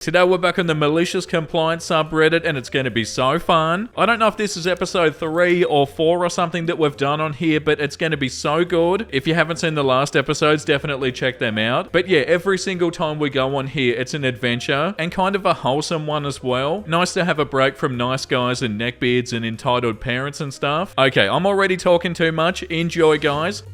Today we're back on the Malicious Compliance subreddit and it's going to be so fun. I don't know if this is episode 3 or 4 or something that we've done on here, but it's going to be so good. If you haven't seen the last episodes, definitely check them out. But yeah, every single time we go on here, it's an adventure and kind of a wholesome one as well. Nice to have a break from nice guys and neckbeards and entitled parents and stuff. Okay, I'm already talking too much. Enjoy, guys.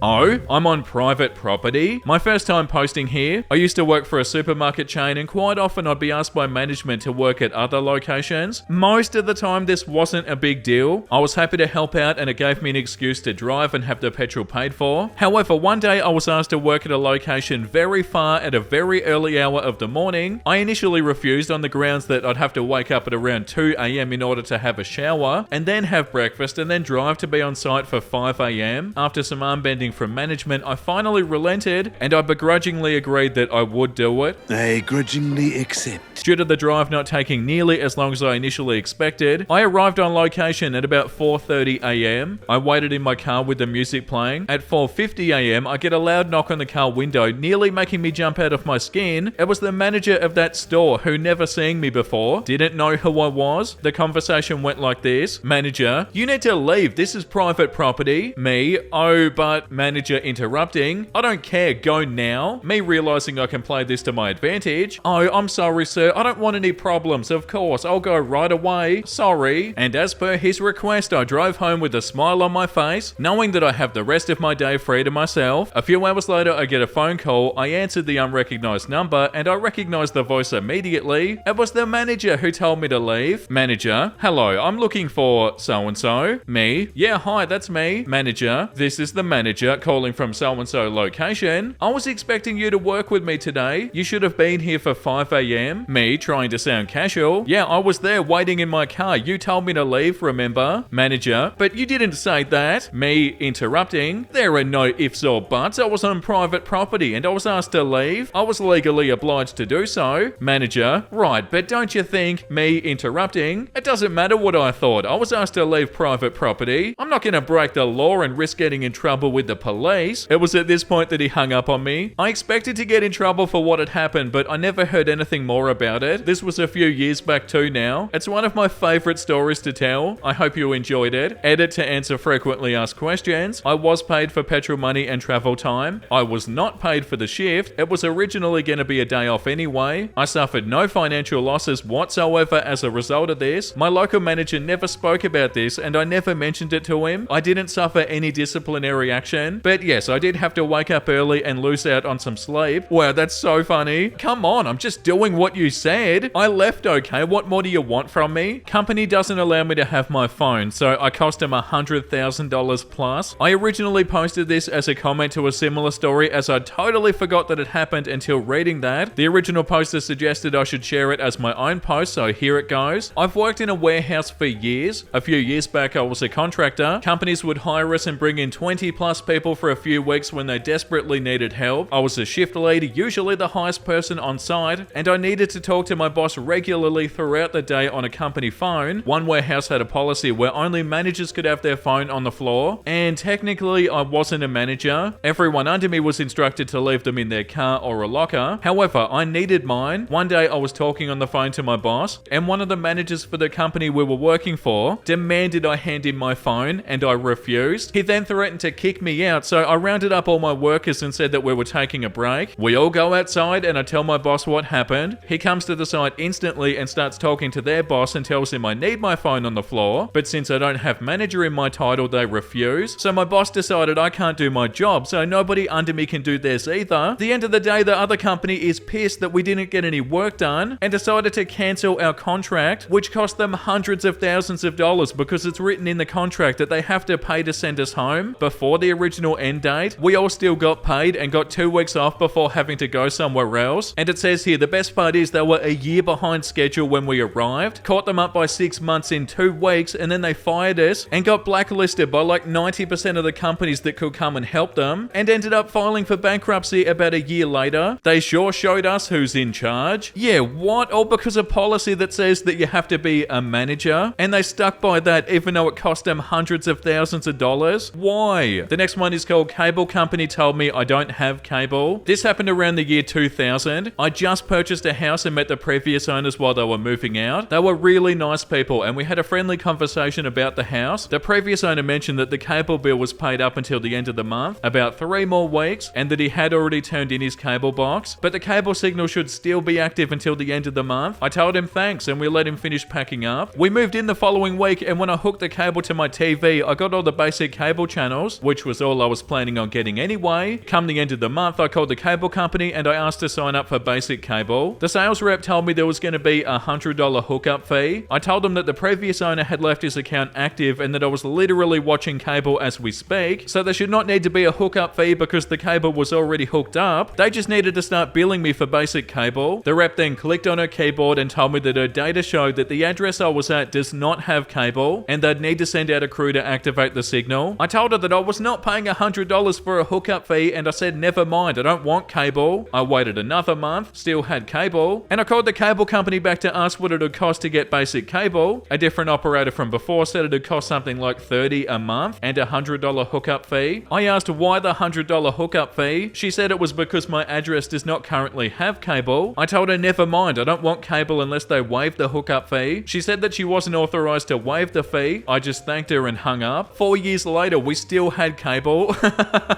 Oh, I'm on private property. My first time posting here. I used to work for a supermarket chain and quite often I'd be asked by management to work at other locations. Most of the time this wasn't a big deal. I was happy to help out and it gave me an excuse to drive and have the petrol paid for. However, one day I was asked to work at a location very far at a very early hour of the morning. I initially refused on the grounds that I'd have to wake up at around 2 a.m. in order to have a shower and then have breakfast and then drive to be on site for 5 a.m. After some arm bending from management, I finally relented and I begrudgingly agreed that I would do it. I grudgingly accept. Due to the drive not taking nearly as long as I initially expected, I arrived on location at about 4:30 a.m. I waited in my car with the music playing. At 4:50 a.m. I get a loud knock on the car window, nearly making me jump out of my skin. It was the manager of that store who, never seeing me before, didn't know who I was. The conversation went like this: Manager, you need to leave, this is private property. Me, oh, but manager interrupting, I don't care, go now. Me realizing I can play this to my advantage. Oh, I'm sorry sir, I don't want any problems, of course, I'll go right away, sorry. And as per his request, I drove home with a smile on my face, knowing that I have the rest of my day free to myself. A few hours later I get a phone call. I answered the unrecognized number and I recognized the voice immediately. It was the manager who told me to leave. Manager, hello, I'm looking for so-and-so. Me, yeah, hi, that's me. Manager, this is the manager calling from so-and-so location. I was expecting you to work with me today. You should have been here for 5 a.m. Me, trying to sound casual. Yeah, I was there waiting in my car. You told me to leave, remember? Manager, but you didn't say that. Me, interrupting. There are no ifs or buts. I was on private property and I was asked to leave. I was legally obliged to do so. Manager, right, but don't you think? Me, interrupting. It doesn't matter what I thought. I was asked to leave private property. I'm not going to break the law and risk getting in trouble with the police. It was at this point that he hung up on me. I expected to get in trouble for what had happened, but I never heard anything more about it. This was a few years back too now. It's one of my favorite stories to tell. I hope you enjoyed it. Edit to answer frequently asked questions. I was paid for petrol money and travel time. I was not paid for the shift. It was originally going to be a day off anyway. I suffered no financial losses whatsoever as a result of this. My local manager never spoke about this and I never mentioned it to him. I didn't suffer any disciplinary action, but yes, I did have to wake up early and lose out on some sleep. Wow, that's so funny. Come on, I'm just doing what you said. I left, okay? What more do you want from me? Company doesn't allow me to have my phone, so I cost him $100,000 plus. I originally posted this as a comment to a similar story as I totally forgot that it happened until reading that. The original poster suggested I should share it as my own post, so here it goes. I've worked in a warehouse for years. A few years back I was a contractor. Companies would hire us and bring in 20 plus people for a few weeks when they desperately needed help. I was a shift lead, usually the highest person on site, and I needed to talk to my boss regularly throughout the day on a company phone. One warehouse had a policy where only managers could have their phone on the floor, and technically I wasn't a manager. Everyone under me was instructed to leave them in their car or a locker. However, I needed mine. One day I was talking on the phone to my boss, and one of the managers for the company we were working for demanded I hand him my phone, and I refused. He then threatened to kick me out, so I rounded up all my workers and said that we were taking a break. We all go outside and I tell my boss what happened. He comes to the site instantly and starts talking to their boss and tells him I need my phone on the floor, but since I don't have manager in my title, they refuse. So my boss decided I can't do my job, so nobody under me can do theirs either. At the end of the day, the other company is pissed that we didn't get any work done and decided to cancel our contract, which cost them hundreds of thousands of dollars because it's written in the contract that they have to pay to send us home before the original end date. We all still got paid and got 2 weeks off before having to go somewhere else. And it says here, the best part is they were a year behind schedule when we arrived, caught them up by 6 months in 2 weeks, and then they fired us and got blacklisted by like 90% of the companies that could come and help them, and ended up filing for bankruptcy about a year later. They sure showed us who's in charge. Yeah, what? All because of policy that says that you have to be a manager, and they stuck by that even though it cost them hundreds of thousands of dollars. Why? The next one one is called Cable Company Told Me I Don't Have Cable. This happened around the year 2000. I just purchased a house and met the previous owners while they were moving out. They were really nice people and we had a friendly conversation about the house. The previous owner mentioned that the cable bill was paid up until the end of the month, about 3 more weeks, and that he had already turned in his cable box, but the cable signal should still be active until the end of the month. I told him thanks and we let him finish packing up. We moved in the following week and when I hooked the cable to my TV, I got all the basic cable channels, which was all I was planning on getting anyway. Come the end of the month, I called the cable company and I asked to sign up for basic cable. The sales rep told me there was going to be a $100 hookup fee. I told them that the previous owner had left his account active and that I was literally watching cable as we speak, so there should not need to be a hookup fee because the cable was already hooked up. They just needed to start billing me for basic cable. The rep then clicked on her keyboard and told me that her data showed that the address I was at does not have cable and they'd need to send out a crew to activate the signal. I told her that I was not paying $100 for a hookup fee and I said never mind, I don't want cable. I waited another month, still had cable, and I called the cable company back to ask what it would cost to get basic cable. A different operator from before said it would cost something like $30 a month and a $100 hookup fee. I asked why the $100 hookup fee. She said it was because my address does not currently have cable. I told her never mind, I don't want cable unless they waive the hookup fee. She said that she wasn't authorized to waive the fee. I just thanked her and hung up. 4 years later, we still had cable,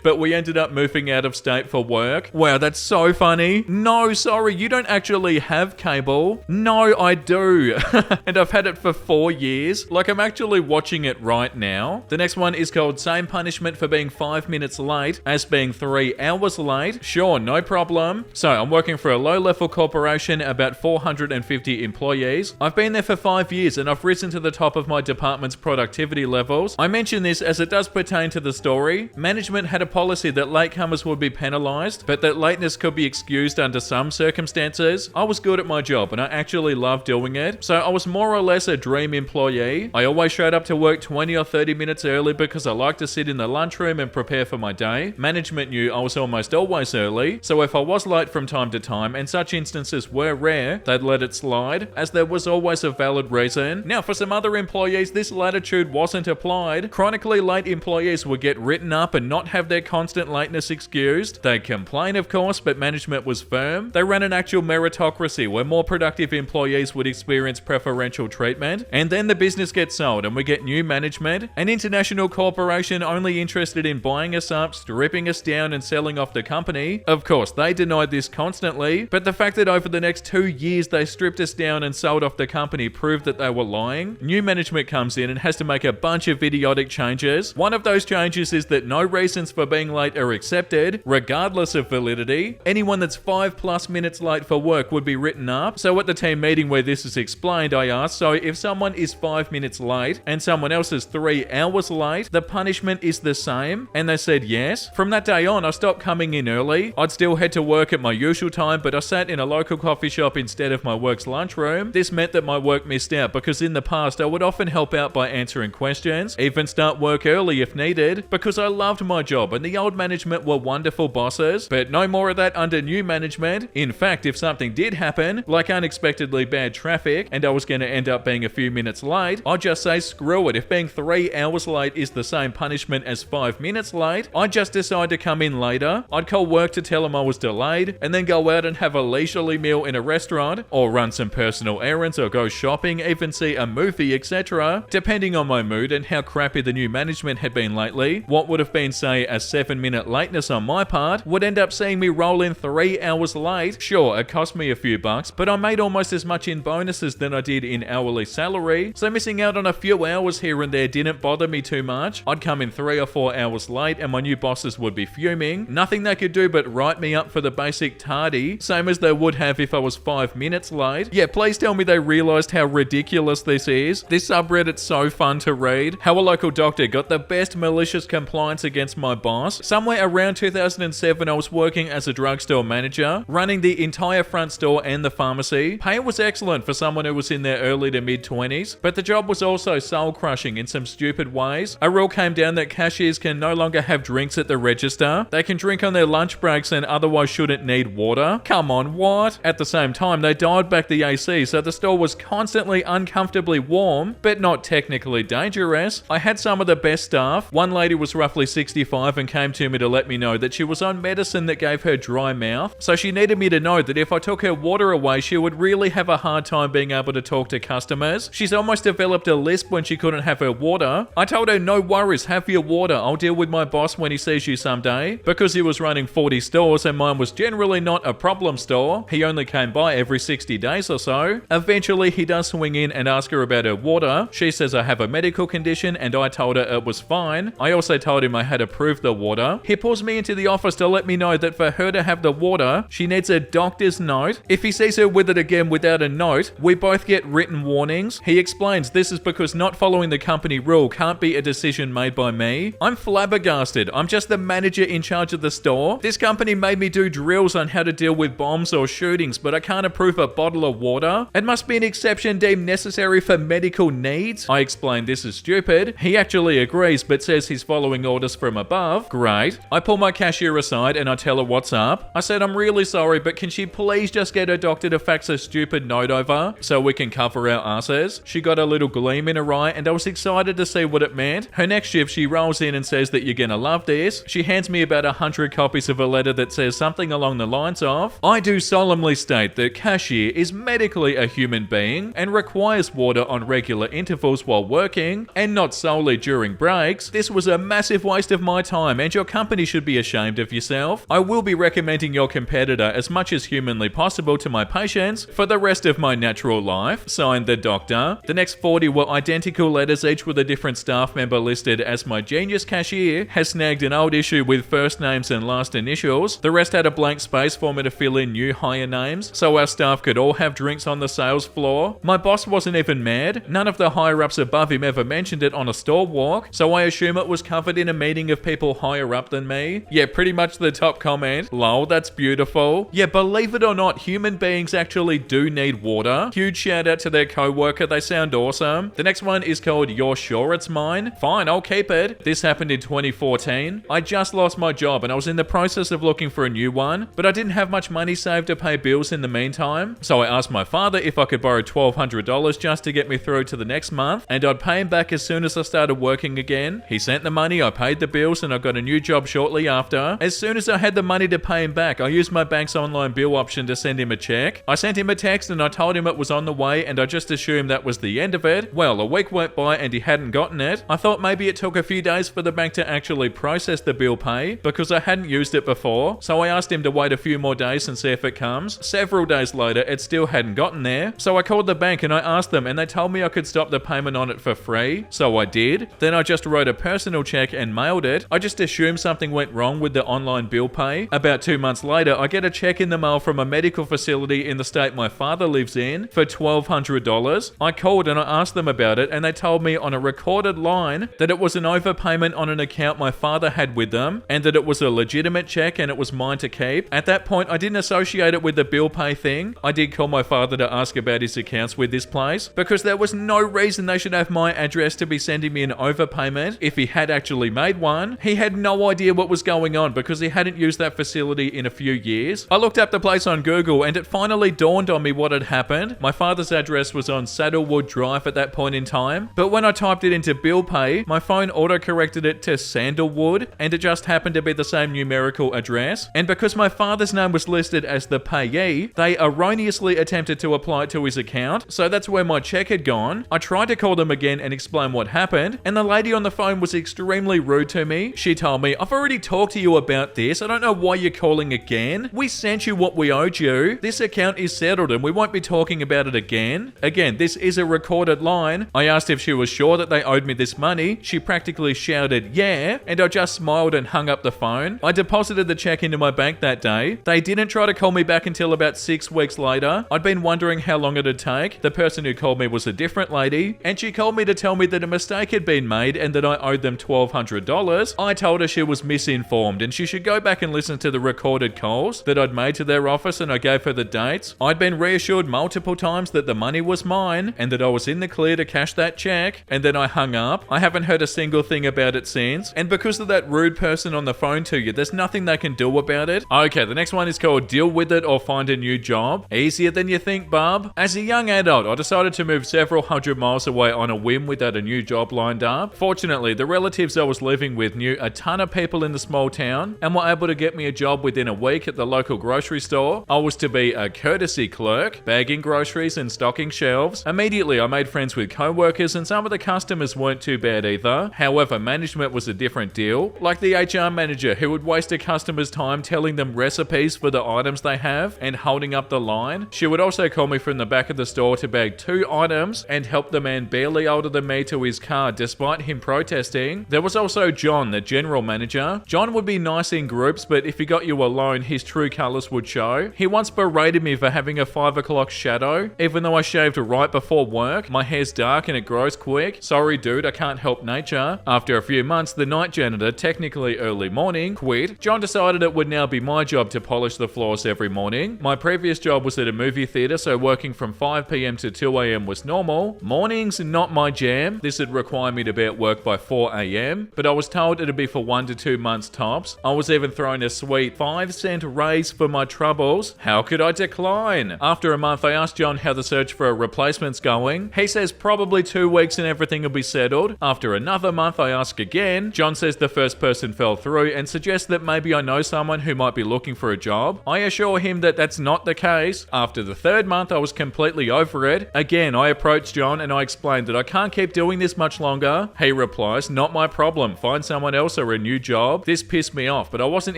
but we ended up moving out of state for work. Wow, that's so funny. No, sorry, you don't actually have cable. No, I do. And I've had it for 4 years. Like, I'm actually watching it right now. The next one is called Same Punishment for Being 5 minutes late as being 3 hours late. Sure, no problem. So, I'm working for a low-level corporation, about 450 employees. I've been there for 5 years and I've risen to the top of my department's productivity levels. I mention this as it does pertain to the story. Management had a policy that latecomers would be penalized, but that lateness could be excused under some circumstances. I was good at my job and I actually loved doing it, so I was more or less a dream employee. I always showed up to work 20 or 30 minutes early because I like to sit in the lunchroom and prepare for my day. Management knew I was almost always early, so if I was late from time to time, and such instances were rare, they'd let it slide, as there was always a valid reason. Now, for some other employees, this latitude wasn't applied. Chronically late employees would get written up and not have their constant lateness excused. They'd complain, of course, but management was firm. They ran an actual meritocracy where more productive employees would experience preferential treatment, and then the business gets sold and we get new management, an international corporation only interested in buying us up, stripping us down and selling off the company. Of course, they denied this constantly, but the fact that over the next 2 years they stripped us down and sold off the company proved that they were lying. New management comes in and has to make a bunch of idiotic changes. One of those changes is that no reasons for being late are accepted, regardless of validity. Anyone that's 5+ minutes late for work would be written up. So at the team meeting where this is explained, I asked, so if someone is 5 minutes late and someone else is 3 hours late, the punishment is the same? And they said yes. From that day on, I stopped coming in early. I'd still head to work at my usual time, but I sat in a local coffee shop instead of my work's lunchroom. This meant that my work missed out because in the past I would often help out by answering questions, even start work early if needed, because I loved my job and the old management were wonderful bosses, but no more of that under new management. In fact, if something did happen, like unexpectedly bad traffic, and I was going to end up being a few minutes late, I'd just say screw it. If being 3 hours late is the same punishment as 5 minutes late, I'd just decide to come in later. I'd call work to tell them I was delayed, and then go out and have a leisurely meal in a restaurant, or run some personal errands, or go shopping, even see a movie, etc. Depending on my mood and how crappy the new management had been lately, what would have been, say, a 7-minute lateness on my part would end up seeing me roll in 3 hours late. Sure, it cost me a few bucks, but I made almost as much in bonuses than I did in hourly salary, so missing out on a few hours here and there didn't bother me too much. I'd come in 3 or 4 hours late and my new bosses would be fuming. Nothing they could do but write me up for the basic tardy, same as they would have if I was 5 minutes late. Yeah, please tell me they realized how ridiculous this is. This subreddit's so fun to read. How a local doctor got the best malicious compliance against my boss. Somewhere around 2007, I was working as a drugstore manager, running the entire front store and the pharmacy. Pay was excellent for someone who was in their early to mid-20s, but the job was also soul-crushing in some stupid ways. A rule came down that cashiers can no longer have drinks at the register. They can drink on their lunch breaks and otherwise shouldn't need water. Come on, what? At the same time, they dialed back the AC, so the store was constantly uncomfortably warm, but not technically dangerous. I had some of the best staff. One lady was roughly 65 and came to me to let me know that she was on medicine that gave her dry mouth, so she needed me to know that if I took her water away, she would really have a hard time being able to talk to customers. She's almost developed a lisp when she couldn't have her water. I told her, no worries, have your water. I'll deal with my boss when he sees you someday. Because he was running 40 stores and mine was generally not a problem store, he only came by every 60 days or so. Eventually, he does swing in and ask her about her water. She says I have a medical condition and I told her it was fine. I also told him I had approved the water. He pulls me into the office to let me know that for her to have the water, she needs a doctor's note. If he sees her with it again without a note, we both get written warnings. He explains this is because not following the company rule can't be a decision made by me. I'm flabbergasted. I'm just the manager in charge of the store. This company made me do drills on how to deal with bombs or shootings, but I can't approve a bottle of water. It must be an exception deemed necessary for medical needs. I explain this is stupid. He actually agrees, but says he's following orders from above. Great. I pull my cashier aside and I tell her what's up. I said I'm really sorry, but can she please just get her doctor to fax a stupid note over so we can cover our asses? She got a little gleam in her eye and I was excited to see what it meant. Her next shift, she rolls in and says that you're gonna love this. She hands me about 100 copies of a letter that says something along the lines of, I do solemnly state that cashier is medically a human being and requires water on regular intervals while working and not solely during breaks. This was a massive waste of my time and your company should be ashamed of yourself. I will be recommending your competitor as much as humanly possible to my patients for the rest of my natural life. Signed, the doctor. The next 40 were identical letters, each with a different staff member listed as my genius cashier has snagged an old issue with first names and last initials. The rest had a blank space for me to fill in new hire names so our staff could all have drinks on the sales floor. My boss wasn't even mad. None of the higher-ups above him ever mentioned it on a store walk, so I assume it was covered in a meeting of people higher up than me. Yeah, pretty much the top comment. Lol, that's beautiful. Yeah, believe it or not, human beings actually do need water. Huge shout out to their co-worker, they sound awesome. The next one is called You're Sure It's Mine? Fine, I'll keep it. This happened in 2014. I just lost my job and I was in the process of looking for a new one, but I didn't have much money saved to pay bills in the meantime. So I asked my father if I could borrow $1,200 just to get me through to the next month, and I'd pay him back as soon as I started working again. He sent the money, I paid the bills, and I got a new job shortly after. As soon as I had the money to pay him back, I used my bank's online bill option to send him a check. I sent him a text and I told him it was on the way, and I just assumed that was the end of it. Well, a week went by and he hadn't gotten it. I thought maybe it took a few days for the bank to actually process the bill pay because I hadn't used it before, so I asked him to wait a few more days and see if it comes. Several days later, it still hadn't gotten there, so I called the bank and I asked them and they told me I could stop the payment on it for free, so I did. Then I just wrote a personal check and mailed it. I just assumed something went wrong with the online bill pay. About 2 months later, I get a check in the mail from a medical facility in the state my father lives in for $1,200. I called and I asked them about it and they told me on a recorded line that it was an overpayment on an account my father had with them and that it was a legitimate check and it was mine to keep. At that point, I didn't associate it with the bill pay thing. I did call my father to ask about his accounts with this place because there was no reason they should have my address to be sending me an overpayment if he had actually made one. He had no idea what was going on because he hadn't used that facility in a few years. I looked up the place on Google and it finally dawned on me what had happened. My father's address was on Saddlewood Drive at that point in time, but when I typed it into bill pay, my phone auto-corrected it to Sandalwood and it just happened to be the same numerical address. And because my father's name was listed as the payee, they erroneously attempted to apply it to his account, so that's where my check had gone. I tried to call them again and explain what happened, and the lady on the phone was extremely rude to me. She told me, I've already talked to you about this. I don't know why you're calling again. We sent you what we owed you. This account is settled and we won't be talking about it again. Again, this is a recorded line. I asked if she was sure that they owed me this money. She practically shouted, yeah, and I just smiled and hung up the phone. I deposited the check into my bank that day. They didn't try to call me back until about 6 weeks later. I'd been wondering how long it'd take. The person who called me was a different lady, and she called me to tell me that a mistake had been made and that I owed them $1,200. I told her she was misinformed and she should go back and listen to the recorded calls that I'd made to their office, and I gave her the dates. I'd been reassured multiple times that the money was mine and that I was in the clear to cash that check, and then I hung up. I haven't heard a single thing about it since, and because of that rude person on the phone to you, there's nothing they can do about it. Okay, the next one is called Deal With It or Find a New Job. Easier than you think, bub. As a young adult, I decided to move several hundred miles away on a whim without a new job lined up. Fortunately, the relatives I was was living with knew a ton of people in the small town and were able to get me a job within a week at the local grocery store. I was to be a courtesy clerk, bagging groceries and stocking shelves. Immediately, I made friends with co-workers and some of the customers weren't too bad either. However, management was a different deal. Like the HR manager who would waste a customer's time telling them recipes for the items they have and holding up the line. She would also call me from the back of the store to bag 2 items and help the man barely older than me to his car despite him protesting. There was also John, the general manager. John would be nice in groups, but if he got you alone, his true colours would show. He once berated me for having a 5 o'clock shadow, even though I shaved right before work. My hair's dark and it grows quick. Sorry dude, I can't help nature. After a few months, the night janitor, technically early morning, quit. John decided it would now be my job to polish the floors every morning. My previous job was at a movie theatre, so working from 5 PM to 2 AM was normal. Mornings, not my jam. This would require me to be at work by 4 AM, but I was told it'd be for 1 to 2 months tops. I was even thrown a sweet 5-cent raise for my troubles. How could I decline? After a month, I asked John how the search for a replacement's going. He says probably 2 weeks and everything will be settled. After another month, I ask again. John says the first person fell through and suggests that maybe I know someone who might be looking for a job. I assure him that that's not the case. After the 3rd month, I was completely over it. Again, I approached John and I explained that I can't keep doing this much longer. He replies, not my problem. Find someone else or a new job. This pissed me off, but I wasn't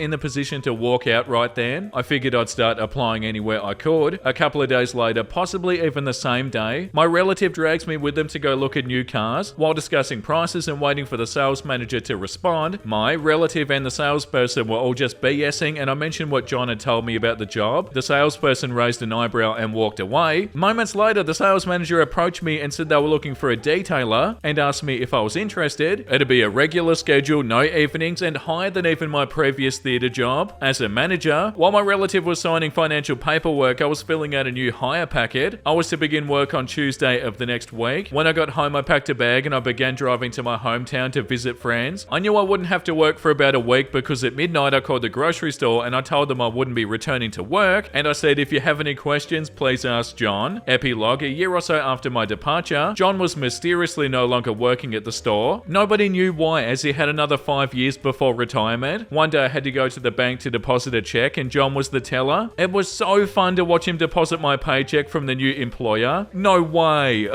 in the position to walk out right then. I figured I'd start applying anywhere I could. A couple of days later, possibly even the same day, my relative drags me with them to go look at new cars. While discussing prices and waiting for the sales manager to respond, my relative and the salesperson were all just BSing and I mentioned what John had told me about the job. The salesperson raised an eyebrow and walked away. Moments later, the sales manager approached me and said they were looking for a detailer and asked me if I was interested. It'd be a regular schedule, no evenings, and higher than even my previous theatre job. As a manager, while my relative was signing financial paperwork, I was filling out a new hire packet. I was to begin work on Tuesday of the next week. When I got home, I packed a bag and I began driving to my hometown to visit friends. I knew I wouldn't have to work for about a week because at midnight I called the grocery store and I told them I wouldn't be returning to work, and I said if you have any questions, please ask John. Epilogue, a year or so after my departure, John was mysteriously no longer working at the store. Nobody knew why, as he had another 5 years before retirement. One day I had to go to the bank to deposit a check and John was the teller. It was so fun to watch him deposit my paycheck from the new employer. No way.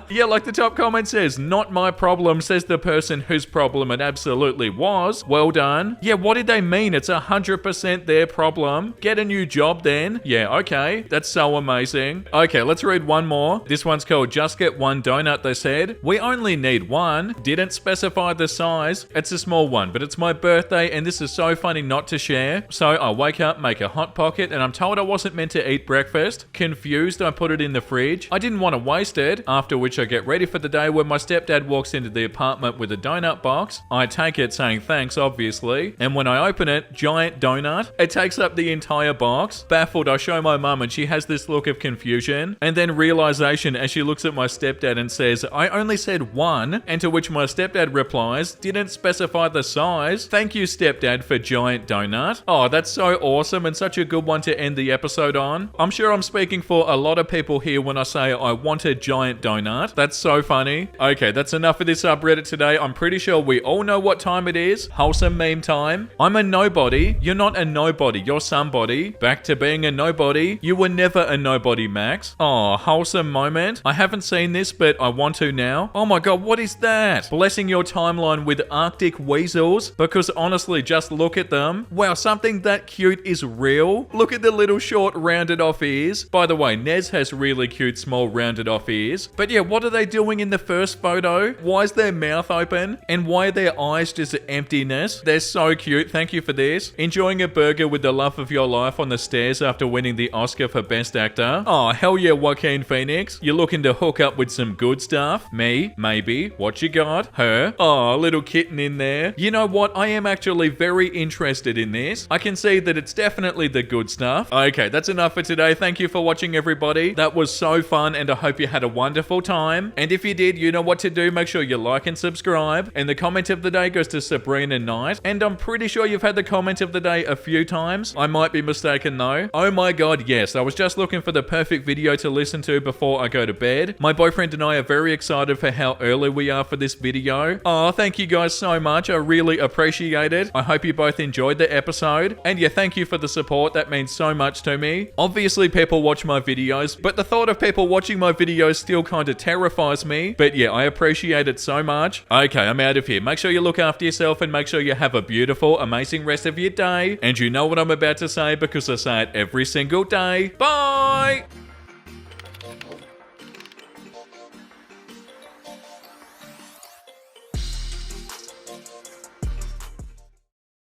Yeah, like the top comment says, not my problem, says the person whose problem it absolutely was. Well done. Yeah, what did they mean? It's 100% their problem. Get a new job then. Yeah, okay. That's so amazing. Okay, let's read one more. This one's called Just Get One Donut, they said. We only need one. Didn't specify the size. It's a small one, but it's my birthday and this is so funny not to share. So I wake up, make a hot pocket, and I'm told I wasn't meant to eat breakfast. Confused, I put it in the fridge. I didn't want to waste it, after which I get ready for the day when my stepdad walks into the apartment with a donut box. I take it saying thanks, obviously, and when I open it, giant donut. It takes up the entire box. Baffled, I show my mum and she has this look of confusion and then realization as she looks at my stepdad and says, I only said one, and to which my stepdad replies, didn't specify the size. Thank you, stepdad, for giant donut. Oh, that's so awesome and such a good one to end the episode on. I'm sure I'm speaking for a lot of people here when I say I want a giant donut. That's so funny. Okay, that's enough of this subreddit today. I'm pretty sure we all know what time it is. Wholesome meme time. I'm a nobody. You're not a nobody. You're somebody. Back to being a nobody. You were never a nobody, Max. Oh, wholesome moment. I haven't seen this, but I want to now. Oh my god, what is that? Blessing your timeline with Arctic weasels, because honestly, just look at them. Wow, something that cute is real. Look at the little short rounded off ears. By the way, Nez has really cute small rounded off ears. But yeah, what are they doing in the first photo? Why is their mouth open? And why are their eyes just emptiness? They're so cute. Thank you for this. Enjoying a burger with the love of your life on the stairs after winning the Oscar for Best Actor. Oh, hell yeah, Joaquin Phoenix. You're looking to hook up with some good stuff? Me? Maybe. What you got? Her? Oh, little kitten in there. You know what? I am actually very interested in this. I can see that it's definitely the good stuff. Okay, that's enough for today. Thank you for watching, everybody. That was so fun and I hope you had a wonderful time. And if you did, you know what to do. Make sure you like and subscribe. And the comment of the day goes to Sabrina Knight. And I'm pretty sure you've had the comment of the day a few times. I might be mistaken though. Oh my god, yes. I was just looking for the perfect video to listen to before I go to bed. My boyfriend and I are very excited for how early we are for this video. Oh, thank you guys so much. I really appreciate it. I hope you both enjoyed the episode. And yeah, thank you for the support. That means so much to me. Obviously, people watch my videos, but the thought of people watching my videos still kind of terrifies me. But yeah, I appreciate it so much. Okay, I'm out of here. Make sure you look after yourself and make sure you have a beautiful, amazing rest of your day. And you know what I'm about to say because I say it every single day. Bye!